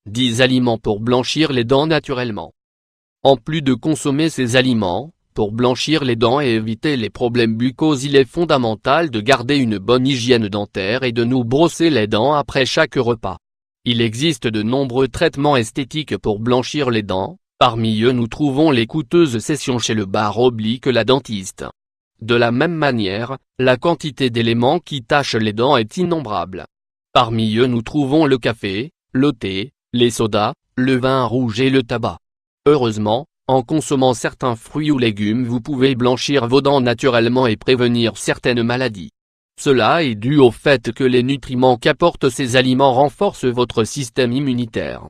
10 aliments pour blanchir les dents naturellement. En plus de consommer ces aliments, pour blanchir les dents et éviter les problèmes buccaux, il est fondamental de garder une bonne hygiène dentaire et de nous brosser les dents après chaque repas. Il existe de nombreux traitements esthétiques pour blanchir les dents, parmi eux nous trouvons les coûteuses sessions chez le bar/la dentiste. De la même manière, la quantité d'éléments qui tachent les dents est innombrable. Parmi eux nous trouvons le café, le thé, les sodas, le vin rouge et le tabac. Heureusement, en consommant certains fruits ou légumes vous pouvez blanchir vos dents naturellement et prévenir certaines maladies. Cela est dû au fait que les nutriments qu'apportent ces aliments renforcent votre système immunitaire.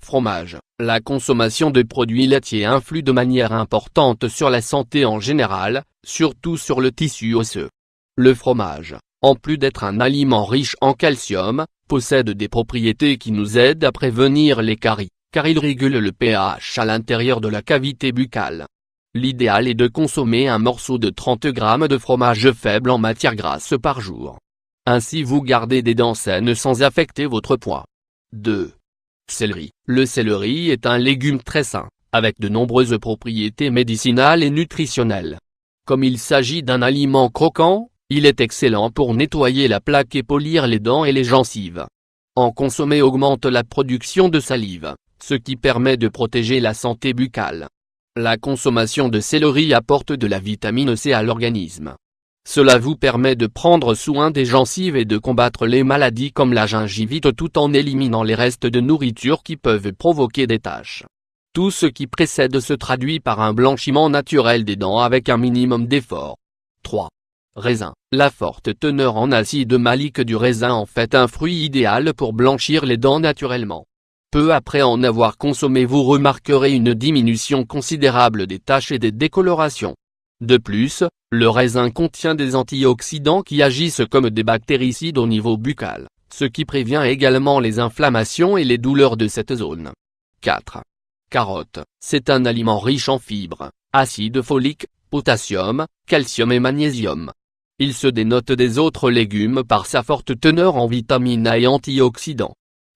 Fromage. La consommation de produits laitiers influe de manière importante sur la santé en général, surtout sur le tissu osseux. Le fromage, en plus d'être un aliment riche en calcium, possède des propriétés qui nous aident à prévenir les caries, car il régule le pH à l'intérieur de la cavité buccale. L'idéal est de consommer un morceau de 30 g de fromage faible en matière grasse par jour. Ainsi vous gardez des dents saines sans affecter votre poids. 2. Céleri. Le céleri est un légume très sain, avec de nombreuses propriétés médicinales et nutritionnelles. Comme il s'agit d'un aliment croquant, il est excellent pour nettoyer la plaque et polir les dents et les gencives. En consommer augmente la production de salive, ce qui permet de protéger la santé buccale. La consommation de céleri apporte de la vitamine C à l'organisme. Cela vous permet de prendre soin des gencives et de combattre les maladies comme la gingivite tout en éliminant les restes de nourriture qui peuvent provoquer des taches. Tout ce qui précède se traduit par un blanchiment naturel des dents avec un minimum d'effort. 3. Raisin. La forte teneur en acide malique du raisin en fait un fruit idéal pour blanchir les dents naturellement. Peu après en avoir consommé vous remarquerez une diminution considérable des taches et des décolorations. De plus, le raisin contient des antioxydants qui agissent comme des bactéricides au niveau buccal, ce qui prévient également les inflammations et les douleurs de cette zone. 4. Carotte. C'est un aliment riche en fibres, acide folique, potassium, calcium et magnésium. Il se dénote des autres légumes par sa forte teneur en vitamines A et antioxydants.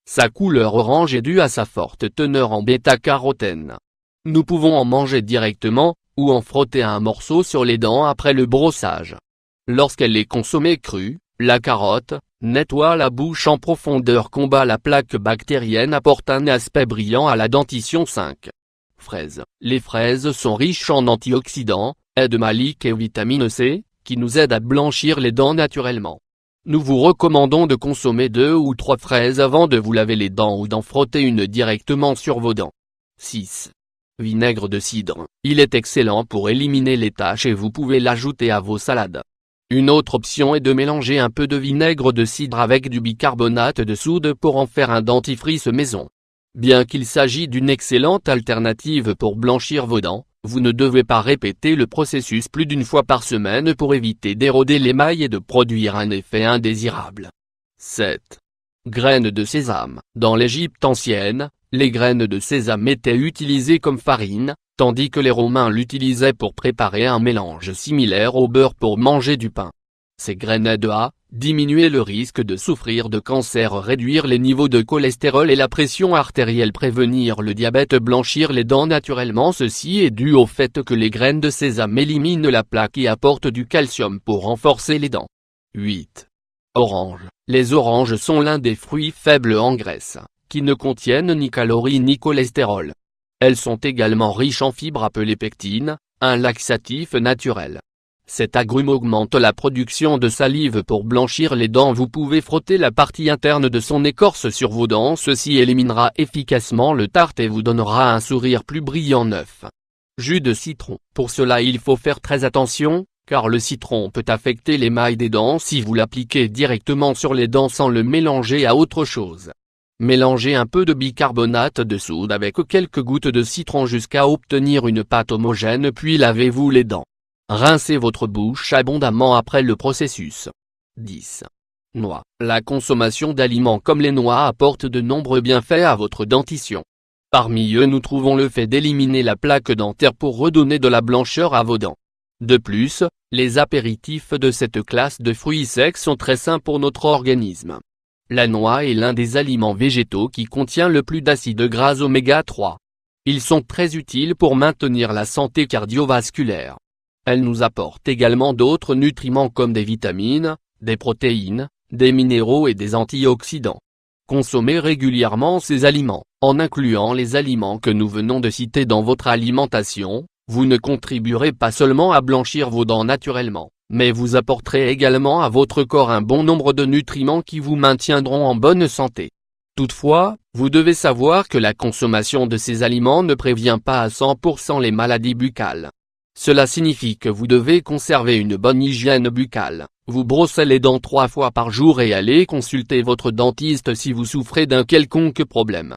Sa couleur orange est due à sa forte teneur en bêta-carotène. Nous pouvons en manger directement, ou en frotter un morceau sur les dents après le brossage. Lorsqu'elle est consommée crue, la carotte nettoie la bouche en profondeur, combat la plaque bactérienne, apporte un aspect brillant à la dentition. 5. Fraises. Les fraises sont riches en antioxydants, aide malique et vitamine C, qui nous aident à blanchir les dents naturellement. Nous vous recommandons de consommer 2 ou 3 fraises avant de vous laver les dents ou d'en frotter une directement sur vos dents. 6. Vinaigre de cidre. Il est excellent pour éliminer les taches et vous pouvez l'ajouter à vos salades. Une autre option est de mélanger un peu de vinaigre de cidre avec du bicarbonate de soude pour en faire un dentifrice maison. Bien qu'il s'agisse d'une excellente alternative pour blanchir vos dents, vous ne devez pas répéter le processus plus d'une fois par semaine pour éviter d'éroder l'émail et de produire un effet indésirable. 7. Graines de sésame. Dans l'Égypte ancienne, les graines de sésame étaient utilisées comme farine, tandis que les Romains l'utilisaient pour préparer un mélange similaire au beurre pour manger du pain. Ces graines aident à diminuer le risque de souffrir de cancer, réduire les niveaux de cholestérol et la pression artérielle, prévenir le diabète, blanchir les dents naturellement. Ceci est dû au fait que les graines de sésame éliminent la plaque et apportent du calcium pour renforcer les dents. 8. Orange. Les oranges sont l'un des fruits faibles en graisse, qui ne contiennent ni calories ni cholestérol. Elles sont également riches en fibres appelées pectines, un laxatif naturel. Cet agrume augmente la production de salive pour blanchir les dents. Vous pouvez frotter la partie interne de son écorce sur vos dents, ceci éliminera efficacement le tartre et vous donnera un sourire plus brillant. 9. Jus de citron. Pour cela il faut faire très attention, car le citron peut affecter l'émail des dents si vous l'appliquez directement sur les dents sans le mélanger à autre chose. Mélangez un peu de bicarbonate de soude avec quelques gouttes de citron jusqu'à obtenir une pâte homogène, puis lavez-vous les dents. Rincez votre bouche abondamment après le processus. 10. Noix. La consommation d'aliments comme les noix apporte de nombreux bienfaits à votre dentition. Parmi eux nous trouvons le fait d'éliminer la plaque dentaire pour redonner de la blancheur à vos dents. De plus, les apéritifs de cette classe de fruits secs sont très sains pour notre organisme. La noix est l'un des aliments végétaux qui contient le plus d'acides gras oméga 3. Ils sont très utiles pour maintenir la santé cardiovasculaire. Elle nous apporte également d'autres nutriments comme des vitamines, des protéines, des minéraux et des antioxydants. Consommez régulièrement ces aliments, en incluant les aliments que nous venons de citer dans votre alimentation. Vous ne contribuerez pas seulement à blanchir vos dents naturellement, mais vous apporterez également à votre corps un bon nombre de nutriments qui vous maintiendront en bonne santé. Toutefois, vous devez savoir que la consommation de ces aliments ne prévient pas à 100% les maladies buccales. Cela signifie que vous devez conserver une bonne hygiène buccale, vous brosser les dents 3 fois par jour et aller consulter votre dentiste si vous souffrez d'un quelconque problème.